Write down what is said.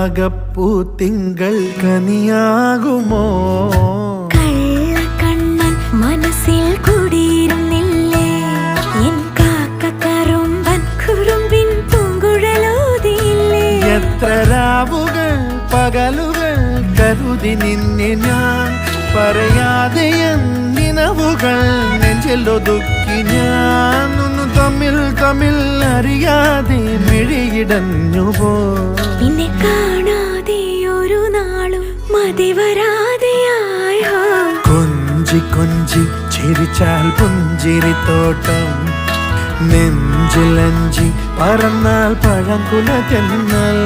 ആകപ്പൂ തിങ്കൾ കനിയാകുമോ? കള്ളക്കണ്ണൻ മനസ്സിൽ കുടിയിരുന്നില്ലേ? എൻ കാക്കക്കറുമ്പൻ കുറുമ്പിൻ പൂങ്കുഴലൂതിയില്ലേ? എത്ര രാവുകൾ പകലുകൾ കരുതി നിന്നെ ഞാൻ, പറയാതെ നിനവുകൾ നെഞ്ചിലൊതുക്കി ഞാൻ. തമ്മിൽ തമ്മിൽ അറിയാതെ മിഴിയിടഞ്ഞു പോ. നിന്നെ കാണാതെ ഒരു നാളും മതി വരാതെയായോ? കൊഞ്ചി കൊഞ്ചി ചിരിച്ചാൽ പുഞ്ചിരിത്തോട്ടം, നെഞ്ചിലഞ്ചി പറന്നാൽ പഴംകുല തെന്നൽ.